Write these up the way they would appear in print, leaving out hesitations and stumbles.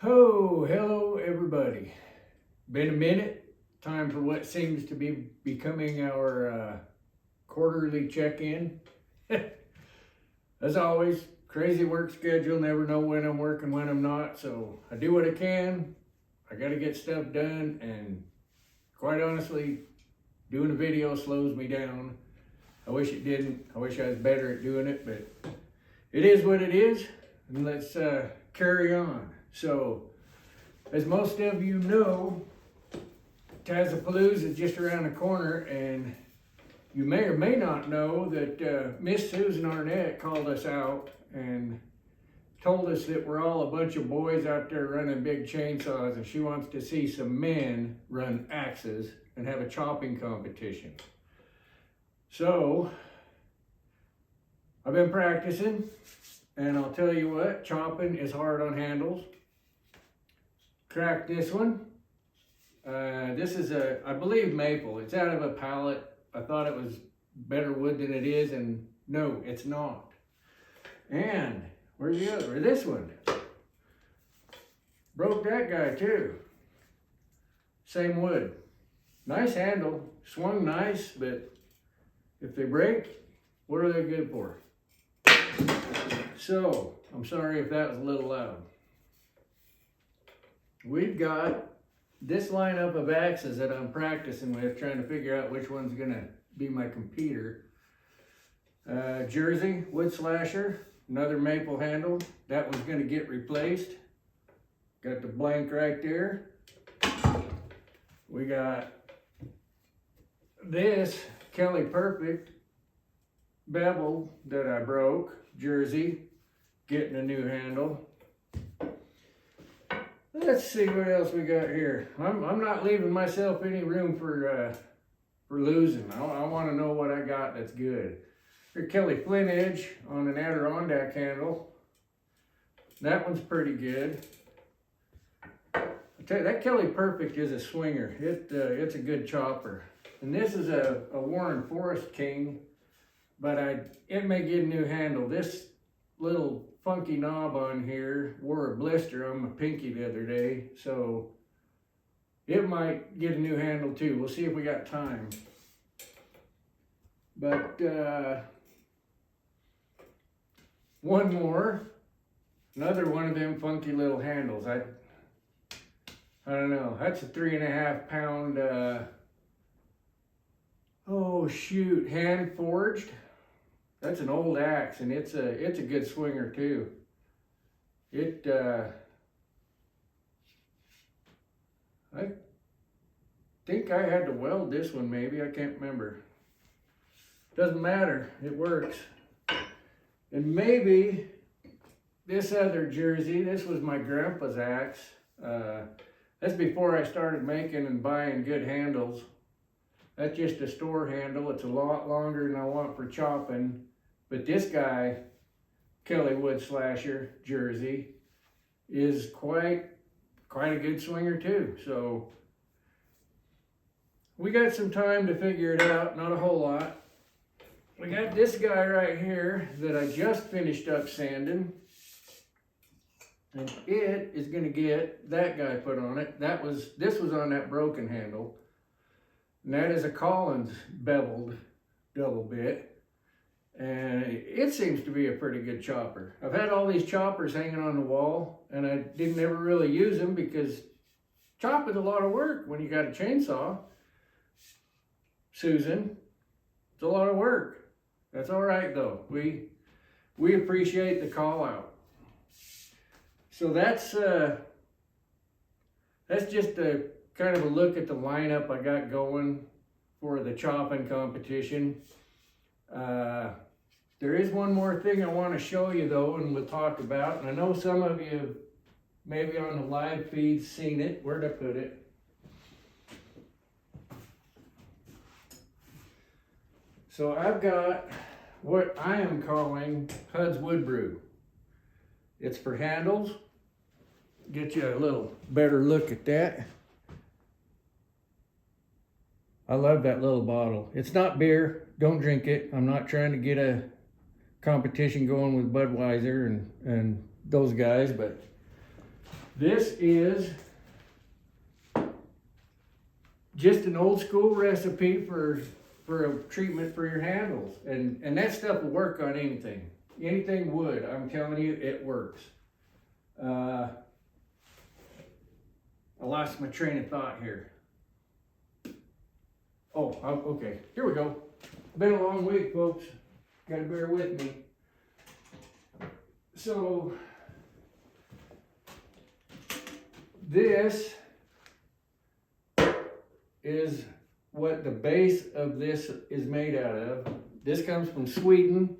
Oh, hello everybody. Been a minute. Time for what seems to be becoming our quarterly check-in. As always, crazy work schedule. Never know when I'm working, when I'm not. So I do what I can. I got to get stuff done, and quite honestly, doing a video slows me down. I wish it didn't. I wish I was better at doing it, but it is what it is. And let's carry on. So, as most of you know, Tazapalooza is just around the corner, and you may or may not know that Miss Susan Arnett called us out and told us that we're all a bunch of boys out there running big chainsaws, and she wants to see some men run axes and have a chopping competition. So, I've been practicing, and I'll tell you what, chopping is hard on handles. Cracked this one. This is I believe maple. It's out of a pallet. I thought it was better wood than it is, and no, it's not. And where's the other? This one. Broke that guy too. Same wood. Nice handle. Swung nice, but if they break, what are they good for? So, I'm sorry if that was a little loud. We've got this lineup of axes that I'm practicing with, trying to figure out which one's gonna be my competitor. Jersey wood slasher, another maple handle. That one's gonna get replaced. Got the blank right there. We got this Kelly Perfect bevel that I broke, Jersey, getting a new handle. Let's see what else we got here. I'm not leaving myself any room for losing. I want to know what I got that's good. Here, Kelly Flint Edge on an Adirondack handle. That one's pretty good. I tell you, that Kelly Perfect is a swinger. It's a good chopper. And this is a Warren Forest King, but it may get a new handle. This little funky knob on here wore a blister on my pinky the other day, so it might get a new handle too. We'll see if we got time. But one more, another one of them funky little handles. I don't know. That's a 3.5 pound. Oh shoot, hand forged. That's an old axe, and it's a good swinger too. I think I had to weld this one, maybe. I can't remember. Doesn't matter. It works. And maybe this other Jersey. This was my grandpa's axe. That's before I started making and buying good handles. That's just a store handle. It's a lot longer than I want for chopping. But this guy, Kelly Wood Slasher, Jersey, is quite a good swinger too. So we got some time to figure it out, not a whole lot. We got this guy right here that I just finished up sanding. And it is gonna get that guy put on it. This was on that broken handle. And that is a Collins beveled double bit. And it seems to be a pretty good chopper. I've had all these choppers hanging on the wall, and I didn't ever really use them because chopping's a lot of work when you got a chainsaw. Susan, it's a lot of work. That's all right though. We appreciate the call out. So that's just a kind of a look at the lineup I got going for the chopping competition. There is one more thing I want to show you though, and we'll talk about, and I know some of you maybe on the live feed seen it. Where'd I put it? So I've got what I am calling Hud's Wood Brew. It's for handles. Get you a little better look at that. I love that little bottle. It's not beer. Don't drink it. I'm not trying to get a competition going with Budweiser and those guys, but This is just an old school recipe for a treatment for your handles. And that stuff will work on anything. Anything wood, I'm telling you, it works. I lost my train of thought here. Okay, here we go. Been a long week, folks. Gotta bear with me. So, this is what the base of this is made out of. This comes from Sweden.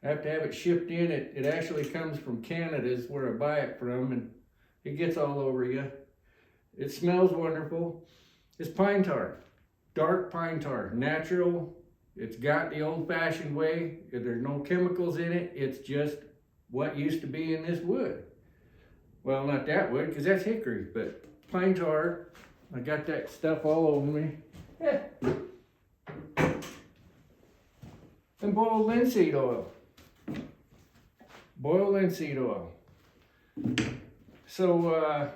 I have to have it shipped in. It actually comes from Canada is where I buy it from, and it gets all over you. It smells wonderful. It's pine tar, dark pine tar, natural. It's got the old-fashioned way. There's no chemicals in it. It's just what used to be in this wood. Well, not that wood, because that's hickory, but pine tar. I got that stuff all over me. Yeah. And boiled linseed oil. Boiled linseed oil. So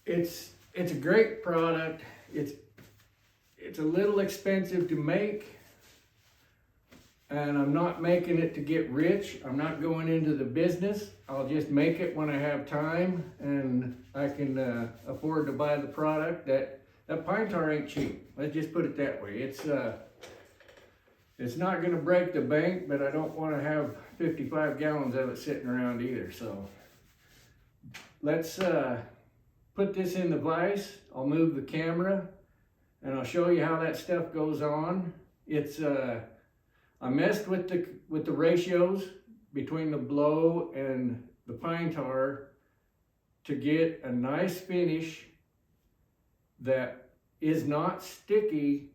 it's a great product. It's a little expensive to make, and I'm not making it to get rich. I'm not going into the business. I'll just make it when I have time and I can afford to buy the product. That pine tar ain't cheap. Let's just put it that way. It's not going to break the bank, but I don't want to have 55 gallons of it sitting around either. So let's put this in the vise. I'll move the camera and I'll show you how that stuff goes on. It's I messed with the ratios between the blow and the pine tar to get a nice finish that is not sticky,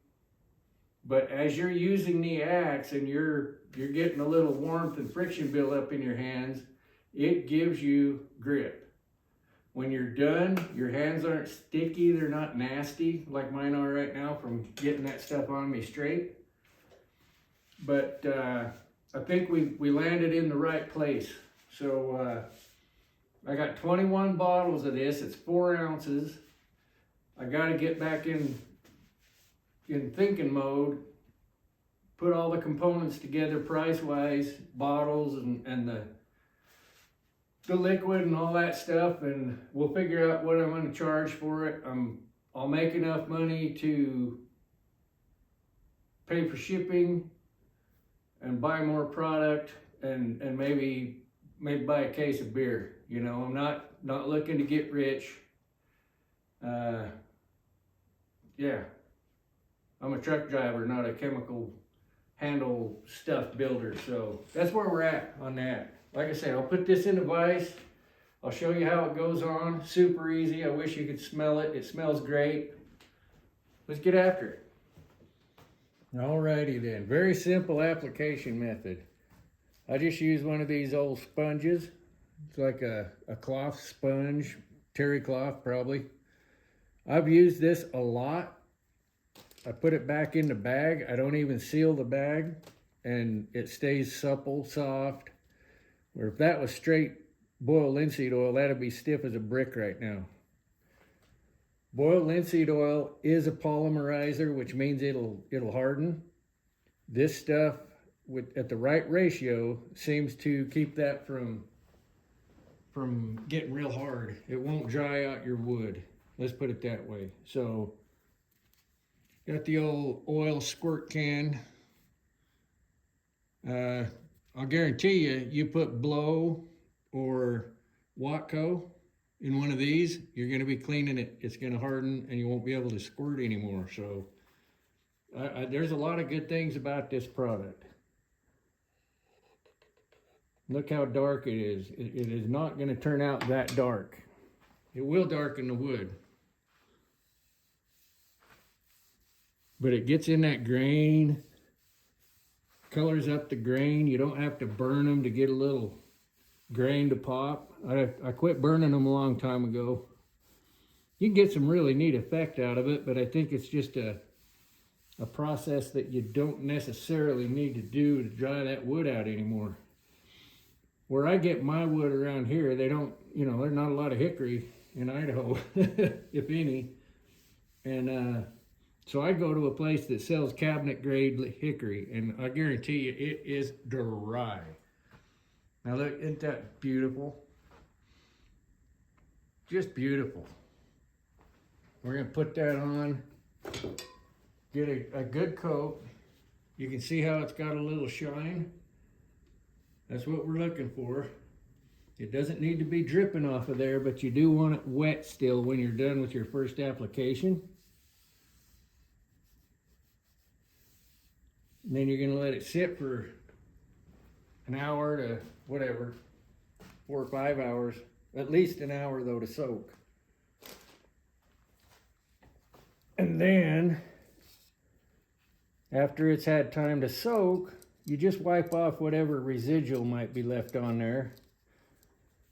but as you're using the axe and you're getting a little warmth and friction build up in your hands, it gives you grip. When you're done, your hands aren't sticky, they're not nasty like mine are right now from getting that stuff on me straight. But I think we landed in the right place. So I got 21 bottles of this. It's 4 ounces. I got to get back in thinking mode, put all the components together price-wise, bottles and the liquid and all that stuff, and we'll figure out what I'm going to charge for it. I'll make enough money to pay for shipping and buy more product and maybe buy a case of beer. You know, I'm not looking to get rich. Yeah, I'm a truck driver, not a chemical handle stuff builder. So that's where we're at on that. Like I say, I'll put this in a vise. I'll show you how it goes on. Super easy. I wish you could smell it. It smells great. Let's get after it. Alrighty then, very simple application method. I just use one of these old sponges. It's like a cloth sponge, terry cloth probably. I've used this a lot. I put it back in the bag. I don't even seal the bag and it stays supple, soft. Or if that was straight boiled linseed oil, that'd be stiff as a brick right now. Boiled linseed oil is a polymerizer, which means it'll harden. This stuff at the right ratio seems to keep that from getting real hard. It won't dry out your wood. Let's put it that way. So got the old oil squirt can. I'll guarantee you put Blow or Watco in one of these, you're going to be cleaning it. It's going to harden and you won't be able to squirt anymore. So there's a lot of good things about this product. Look how dark it is. It is not going to turn out that dark. It will darken the wood. But it gets in that grain, colors up the grain. You don't have to burn them to get a little grain to pop. I quit burning them a long time ago. You can get some really neat effect out of it, but I think it's just a process that you don't necessarily need to do to dry that wood out anymore. where I get my wood around here, they don't, you know, there's not a lot of hickory in Idaho, if any. And so I go to a place that sells cabinet grade hickory, and I guarantee you it is dry. Now look, isn't that beautiful? Just beautiful. We're gonna put that on, get a good coat. You can see how it's got a little shine. That's what we're looking for. It doesn't need to be dripping off of there, but you do want it wet still when you're done with your first application. And then you're gonna let it sit for an hour to whatever, 4 or 5 hours, at least an hour though to soak. And then, after it's had time to soak, you just wipe off whatever residual might be left on there.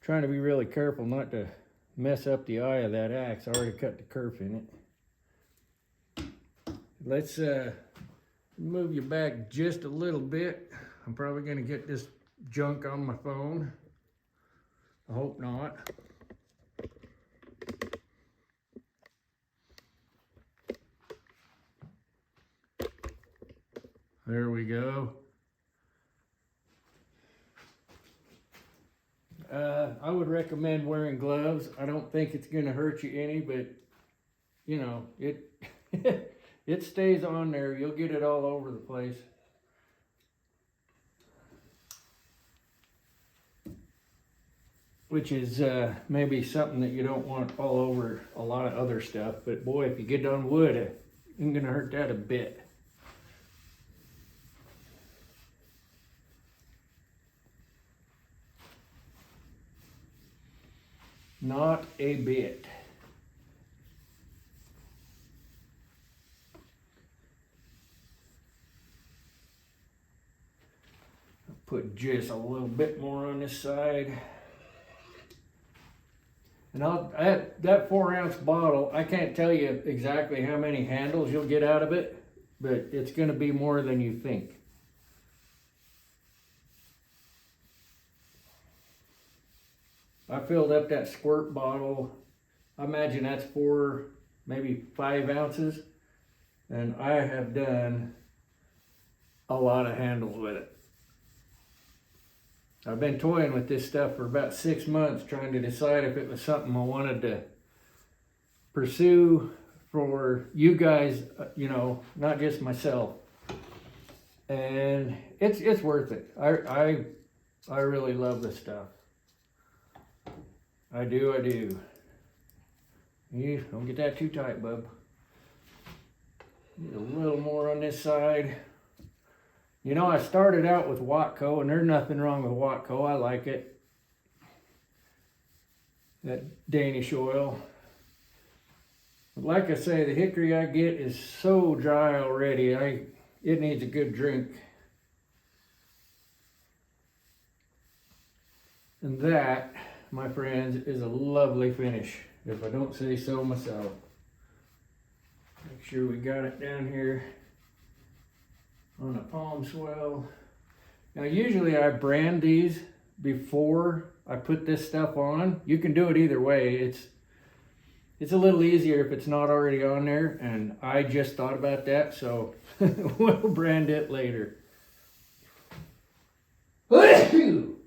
Trying to be really careful not to mess up the eye of that axe. I already cut the kerf in it. Let's move you back just a little bit. I'm probably gonna get this junk on my phone. I hope not. There we go. I would recommend wearing gloves. I don't think it's gonna hurt you any, but you know, it it stays on there. You'll get it all over the place. Which is maybe something that you don't want all over a lot of other stuff. But boy, if you get on wood, it ain't gonna hurt that a bit. Not a bit. I'll put just a little bit more on this side. And that 4-ounce bottle, I can't tell you exactly how many handles you'll get out of it, but it's going to be more than you think. I filled up that squirt bottle, I imagine that's 4, maybe 5 ounces, and I have done a lot of handles with it. I've been toying with this stuff for about 6 months, trying to decide if it was something I wanted to pursue for you guys, you know, not just myself. And it's worth it. I really love this stuff. I do. You don't get that too tight, bub. Get a little more on this side. You know, I started out with Watco, and there's nothing wrong with Watco. I like it. That Danish oil. But like I say, the hickory I get is so dry already. It needs a good drink. And that, my friends, is a lovely finish, if I don't say so myself. Make sure we got it down here on a palm swell. Now usually I brand these before I put this stuff on. You can do it either way. It's a little easier if it's not already on there, and I just thought about that, so we'll brand it later. Boy,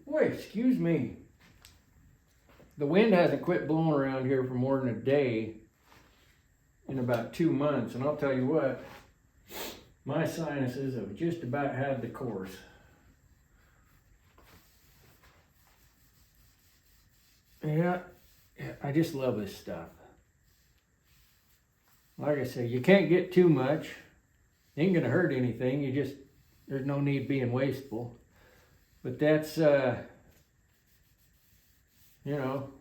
excuse me. The wind hasn't quit blowing around here for more than a day in about 2 months, and I'll tell you what, my sinuses have just about had the course. Yeah, I just love this stuff. Like I say, you can't get too much. Ain't gonna hurt anything. There's no need being wasteful. But that's, you know,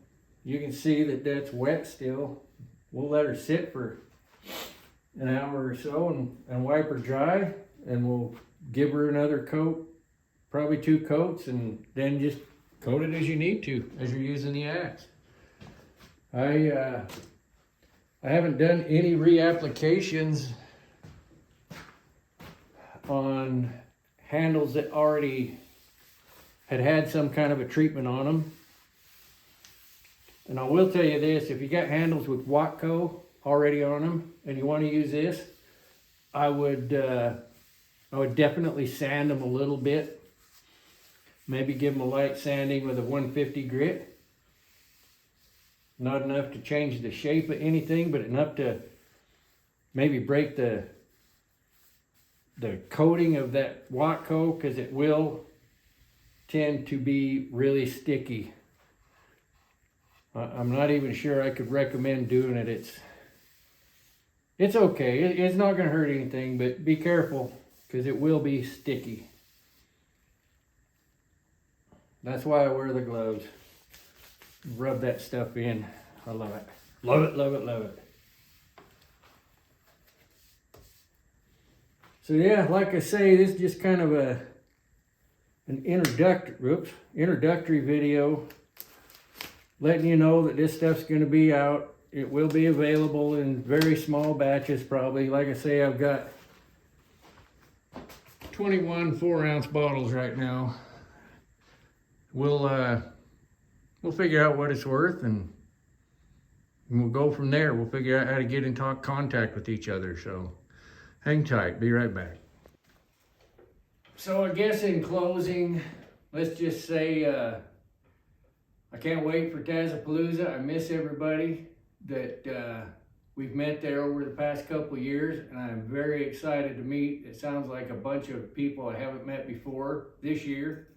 you can see that that's wet still. We'll let her sit for an hour or so and wipe her dry, and we'll give her another coat, probably 2 coats, and then just coat it as you need to, as you're using the axe. I haven't done any reapplications on handles that already had some kind of a treatment on them. And I will tell you this, if you got handles with Watco already on them and you want to use this, I would definitely sand them a little bit. Maybe give them a light sanding with a 150 grit. Not enough to change the shape of anything, but enough to maybe break the coating of that Watco, because it will tend to be really sticky. I'm not even sure I could recommend doing it. It's okay. It's not going to hurt anything, but be careful because it will be sticky. That's why I wear the gloves. Rub that stuff in. I love it. Love it, love it, love it. So yeah, like I say, this is just kind of an introductory video, letting you know that this stuff's going to be out. It will be available in very small batches probably. Like I say, I've got 21 4-ounce bottles right now. We'll figure out what it's worth, and we'll go from there. We'll figure out how to get in contact with each other. So hang tight, be right back. So I guess in closing, let's just say I can't wait for Tazapalooza. I miss everybody that we've met there over the past couple of years, and I'm very excited to meet. It sounds like a bunch of people I haven't met before this year.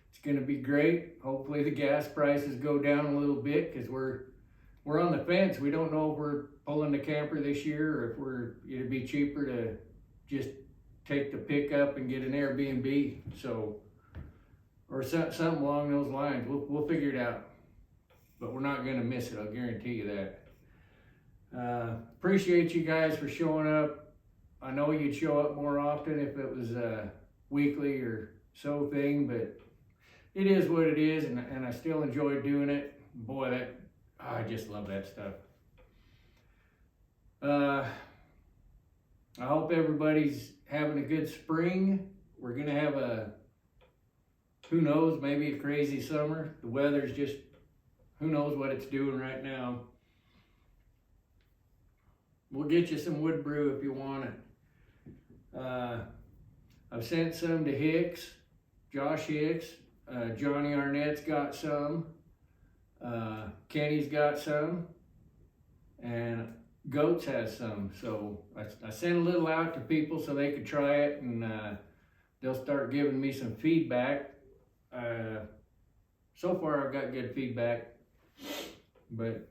It's going to be great. Hopefully the gas prices go down a little bit, because we're on the fence. We don't know if we're pulling the camper this year or if it'd be cheaper to just take the pickup and get an Airbnb. So, or something along those lines. We'll figure it out. But we're not going to miss it, I'll guarantee you that. Appreciate you guys for showing up. I know you'd show up more often if it was a weekly or so thing, but it is what it is, and I still enjoy doing it. Boy, I just love that stuff. I hope everybody's having a good spring. We're going to have who knows, maybe a crazy summer. The weather's just, who knows what it's doing right now. We'll get you some wood brew if you want it. I've sent some to Hicks, Josh Hicks. Johnny Arnett's got some. Kenny's got some. And Goats has some. So I sent a little out to people so they could try it, and they'll start giving me some feedback. So far I've got good feedback. But,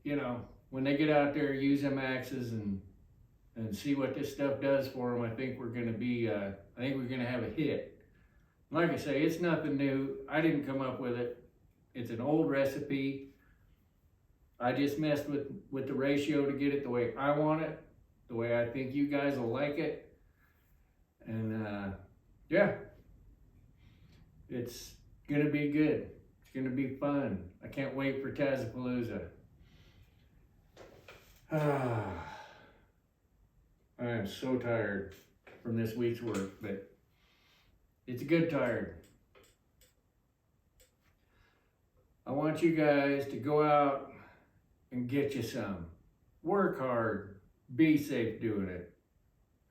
you know, when they get out there, use them axes and see what this stuff does for them, I think we're going to have a hit. Like I say, it's nothing new. I didn't come up with it. It's an old recipe. I just messed with the ratio to get it the way I want it, the way I think you guys will like it. And yeah, it's going to be good. It's going to be fun. I can't wait for Tazapalooza. I am so tired from this week's work, but it's a good tired. I want you guys to go out and get you some. Work hard. Be safe doing it.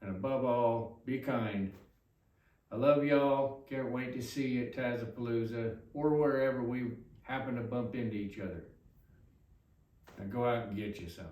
And above all, be kind. I love y'all. Can't wait to see you at Tazapalooza or wherever we happen to bump into each other. Now go out and get you some.